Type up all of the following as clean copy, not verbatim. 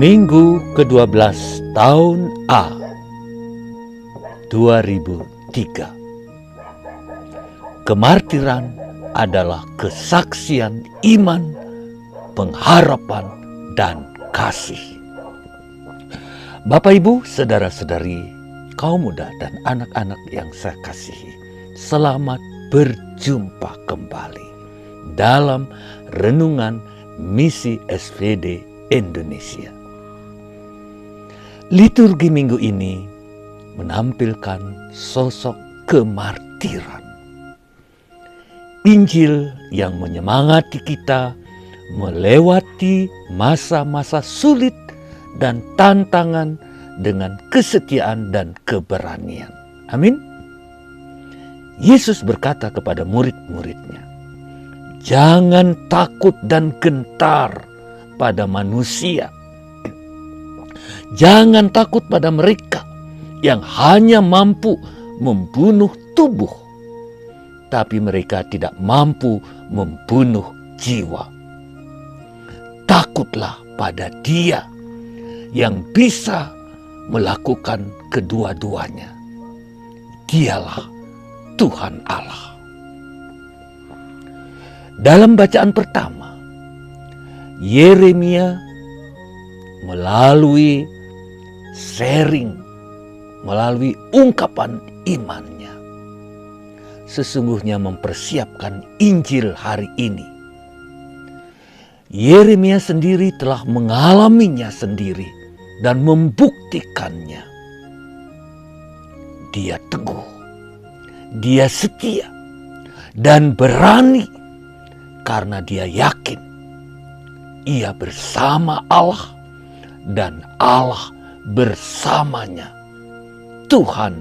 Minggu ke-12 tahun A 2003. Kemartiran adalah kesaksian iman, pengharapan, dan kasih. Bapak, Ibu, saudara-saudari, kaum muda dan anak-anak yang saya kasihi, selamat berjumpa kembali dalam renungan misi SVD Indonesia. Liturgi minggu ini menampilkan sosok kemartiran. Injil yang menyemangati kita melewati masa-masa sulit dan tantangan dengan kesetiaan dan keberanian. Amin. Yesus berkata kepada murid-muridnya, "Jangan takut dan gentar pada manusia. Jangan takut pada mereka yang hanya mampu membunuh tubuh, tapi mereka tidak mampu membunuh jiwa. Takutlah pada Dia yang bisa melakukan kedua-duanya. Dialah Tuhan Allah." Dalam bacaan pertama, Yeremia melalui melalui ungkapan imannya, sesungguhnya mempersiapkan Injil hari ini. Yeremia sendiri telah mengalaminya sendiri dan membuktikannya. Dia teguh, dia setia, dan berani karena dia yakin ia bersama Allah dan Allah bersamanya. Tuhan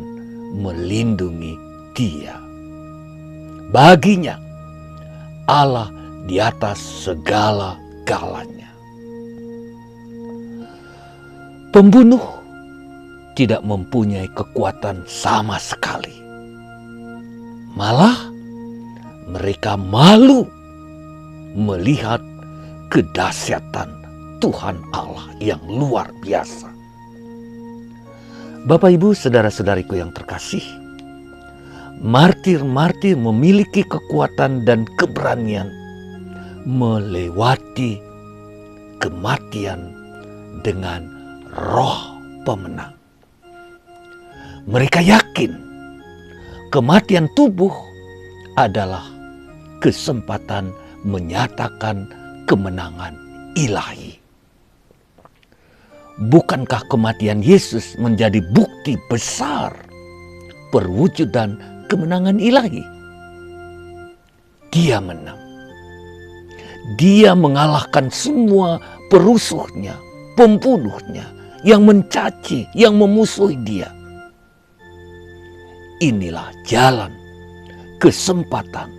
melindungi dia. Baginya Allah di atas segala-galanya. Pembunuh tidak mempunyai kekuatan sama sekali. Malah mereka malu melihat kedahsyatan Tuhan Allah yang luar biasa. Bapak, Ibu, saudara-saudariku yang terkasih, martir-martir memiliki kekuatan dan keberanian melewati kematian dengan roh pemenang. Mereka yakin kematian tubuh adalah kesempatan menyatakan kemenangan ilahi. Bukankah kematian Yesus menjadi bukti besar perwujudan kemenangan ilahi? Dia menang. Dia mengalahkan semua perusuhnya, pembunuhnya, yang mencaci, yang memusuhi dia. Inilah jalan, kesempatan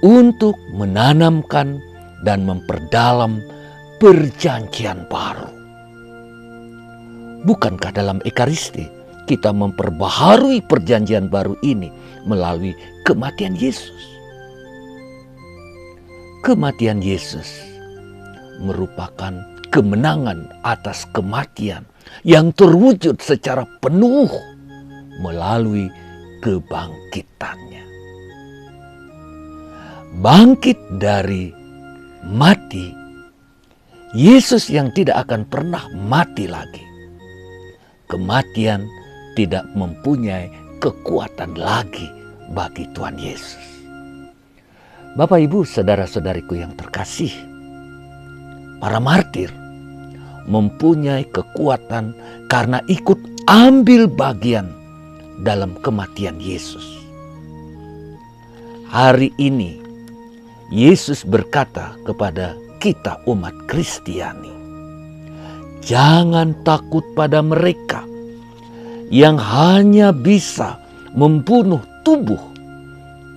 untuk menanamkan dan memperdalam perjanjian baru. Bukankah dalam Ekaristi kita memperbaharui perjanjian baru ini melalui kematian Yesus? Kematian Yesus merupakan kemenangan atas kematian yang terwujud secara penuh melalui kebangkitannya. Bangkit dari mati, Yesus yang tidak akan pernah mati lagi. Kematian tidak mempunyai kekuatan lagi bagi Tuhan Yesus. Bapak, Ibu, saudara-saudariku yang terkasih, para martir mempunyai kekuatan karena ikut ambil bagian dalam kematian Yesus. Hari ini Yesus berkata kepada kita umat Kristiani. Jangan takut pada mereka yang hanya bisa membunuh tubuh,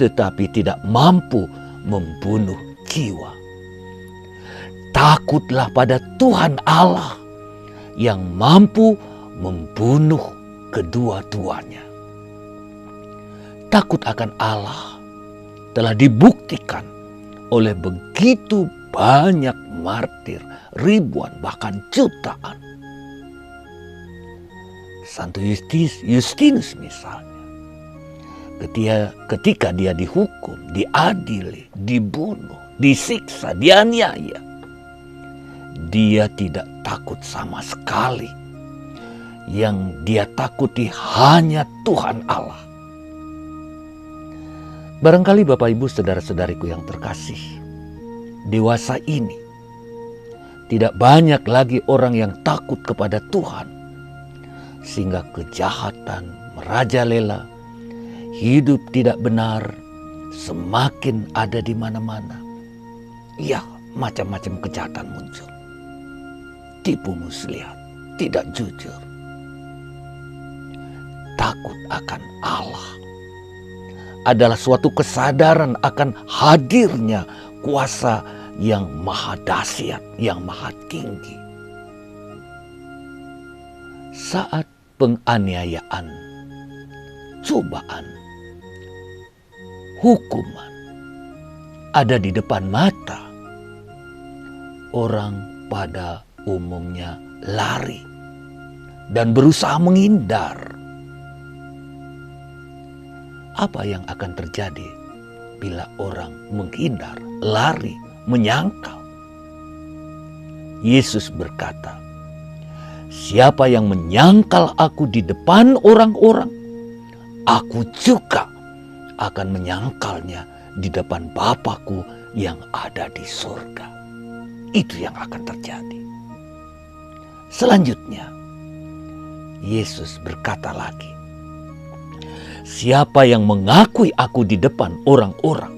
tetapi tidak mampu membunuh jiwa. Takutlah pada Tuhan Allah yang mampu membunuh kedua-duanya. Takut akan Allah telah dibuktikan oleh begitu banyak martir, ribuan bahkan jutaan. Santo Justinus misalnya, ketika dia dihukum, diadili, dibunuh, disiksa, dianiaya, dia tidak takut sama sekali. Yang dia takuti hanya Tuhan Allah. Barangkali Bapak Ibu saudara-saudariku yang terkasih, dewasa ini tidak banyak lagi orang yang takut kepada Tuhan, sehingga kejahatan merajalela, hidup tidak benar semakin ada di mana-mana. Ya, macam-macam kejahatan muncul. Tipu muslihat, tidak jujur. Takut akan Allah adalah suatu kesadaran akan hadirnya kuasa yang maha dahsyat, yang maha tinggi. Saat penganiayaan, cobaan, hukuman ada di depan mata, orang pada umumnya lari dan berusaha menghindar. Apa yang akan terjadi bila orang menghindar, lari, menyangkal? Yesus berkata, siapa yang menyangkal aku di depan orang-orang, aku juga akan menyangkalnya di depan Bapa-Ku yang ada di surga. Itu yang akan terjadi. Selanjutnya, Yesus berkata lagi, siapa yang mengakui aku di depan orang-orang,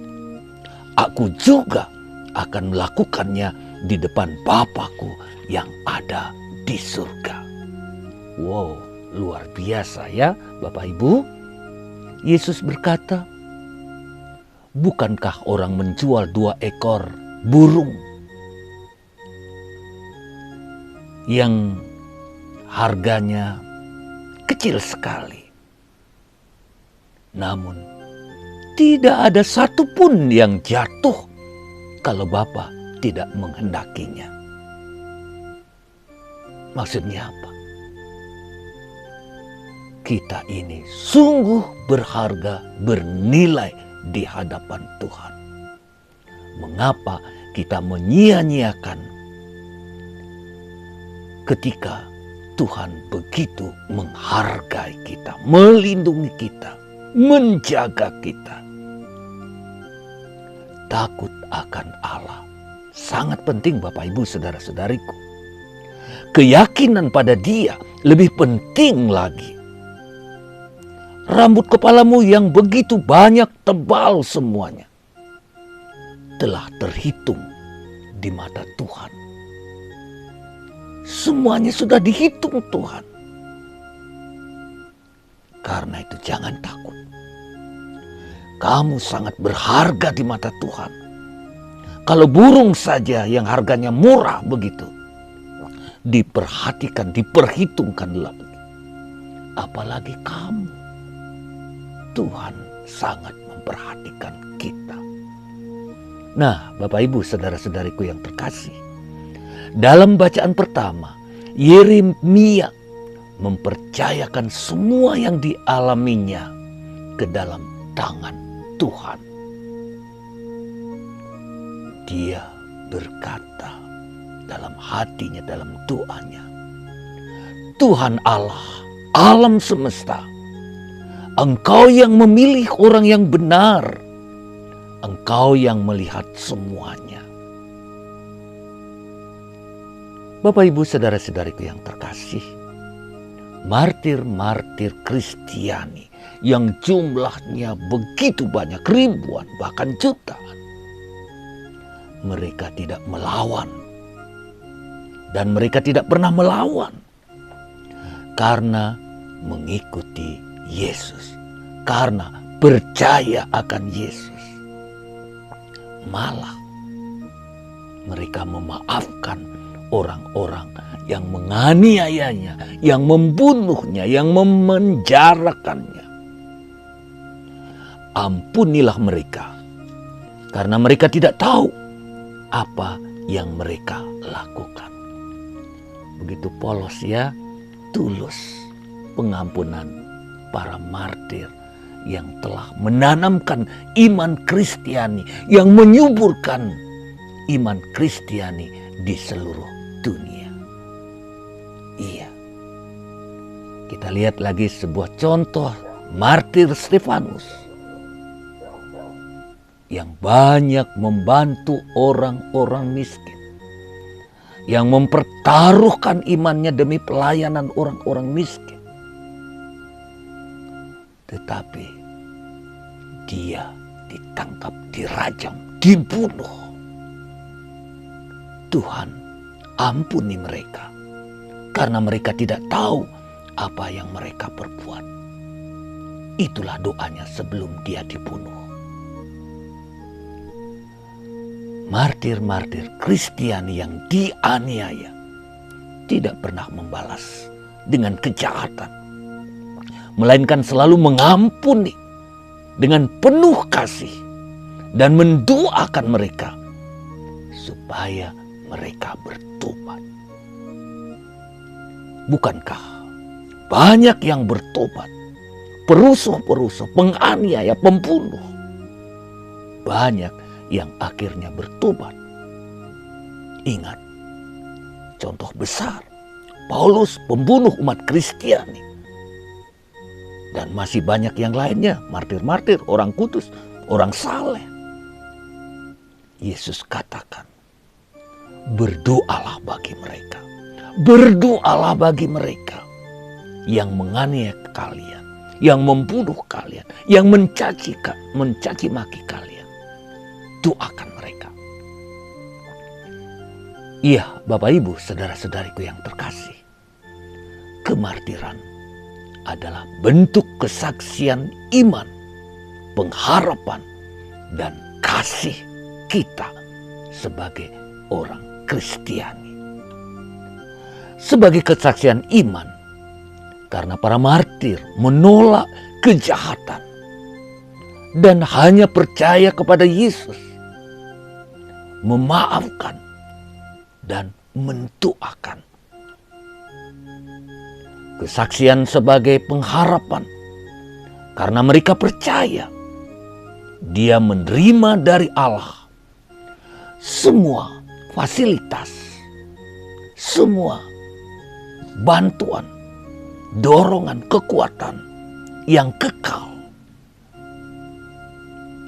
aku juga akan melakukannya di depan Bapa-Ku yang ada di surga. Wow, luar biasa ya Bapak Ibu. Yesus berkata, bukankah orang menjual 2 ekor burung yang harganya kecil sekali, namun tidak ada satupun yang jatuh kalau Bapa tidak menghendakinya. Maksudnya apa? Kita ini sungguh berharga, bernilai di hadapan Tuhan. Mengapa kita menyia-nyiakan ketika Tuhan begitu menghargai kita, melindungi kita, menjaga kita? Takut akan Allah sangat penting Bapak Ibu saudara-saudariku. Keyakinan pada Dia lebih penting lagi. Rambut kepalamu yang begitu banyak, tebal semuanya, telah terhitung di mata Tuhan. Semuanya sudah dihitung Tuhan. Karena itu jangan takut. Kamu sangat berharga di mata Tuhan. Kalau burung saja yang harganya murah begitu, diperhatikan, diperhitungkan lagi, apalagi kamu. Tuhan sangat memperhatikan kita. Nah, Bapak Ibu saudara-saudariku yang terkasih, dalam bacaan pertama, Yeremia mempercayakan semua yang dialaminya ke dalam tangan Tuhan. Dia berkata dalam hatinya, dalam doanya, Tuhan Allah, alam semesta, Engkau yang memilih orang yang benar, Engkau yang melihat semuanya. Bapak Ibu saudara-saudariku yang terkasih, martir-martir Kristiani yang jumlahnya begitu banyak, ribuan bahkan jutaan, mereka tidak melawan. Dan mereka tidak pernah melawan karena mengikuti Yesus, karena percaya akan Yesus. Malah mereka memaafkan orang-orang yang menganiayanya, yang membunuhnya, yang memenjarakannya. Ampunilah mereka, karena mereka tidak tahu apa yang mereka lakukan. Begitu polos ya, tulus pengampunan para martir yang telah menanamkan iman Kristiani, yang menyuburkan iman Kristiani di seluruh dunia. Iya, kita lihat lagi sebuah contoh martir Stefanus yang banyak membantu orang-orang miskin, yang mempertaruhkan imannya demi pelayanan orang-orang miskin. Tetapi dia ditangkap, dirajam, dibunuh. Tuhan, ampuni mereka, karena mereka tidak tahu apa yang mereka perbuat. Itulah doanya sebelum dia dibunuh. Martir-martir Kristiani yang dianiaya tidak pernah membalas dengan kejahatan, melainkan selalu mengampuni dengan penuh kasih dan mendoakan mereka supaya mereka bertobat. Bukankah banyak yang bertobat? Perusuh-perusuh, penganiaya, pembunuh. Banyak yang akhirnya bertobat. Ingat, contoh besar, Paulus pembunuh umat Kristiani. Dan masih banyak yang lainnya, martir-martir, orang kudus, orang saleh. Yesus katakan, berdoalah bagi mereka. Berdoalah bagi mereka yang menganiaya kalian, yang membunuh kalian, yang mencaci maki kalian. Doakan mereka. Iya, Bapak Ibu, saudara-saudariku yang terkasih, kemartiran adalah bentuk kesaksian iman, pengharapan, dan kasih kita sebagai orang Kristiani. Sebagai kesaksian iman, karena para martir menolak kejahatan dan hanya percaya kepada Yesus, memaafkan dan mendoakan. Kesaksian sebagai pengharapan, karena mereka percaya dia menerima dari Allah semua fasilitas, semua bantuan, dorongan, kekuatan yang kekal.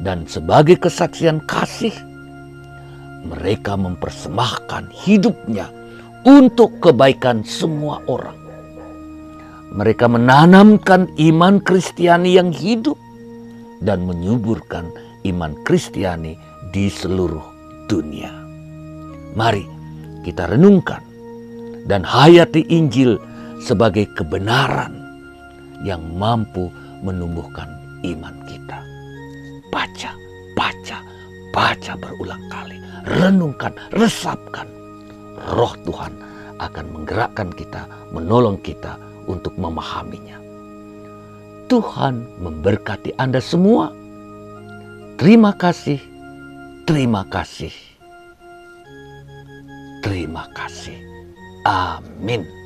Dan sebagai kesaksian kasih, mereka mempersembahkan hidupnya untuk kebaikan semua orang. Mereka menanamkan iman Kristiani yang hidup dan menyuburkan iman Kristiani di seluruh dunia. Mari kita renungkan dan hayati Injil sebagai kebenaran yang mampu menumbuhkan iman kita. Baca, baca, baca berulang kali. Renungkan, resapkan. Roh Tuhan akan menggerakkan kita, menolong kita untuk memahaminya. Tuhan memberkati Anda semua. Terima kasih, terima kasih, terima kasih. Amin.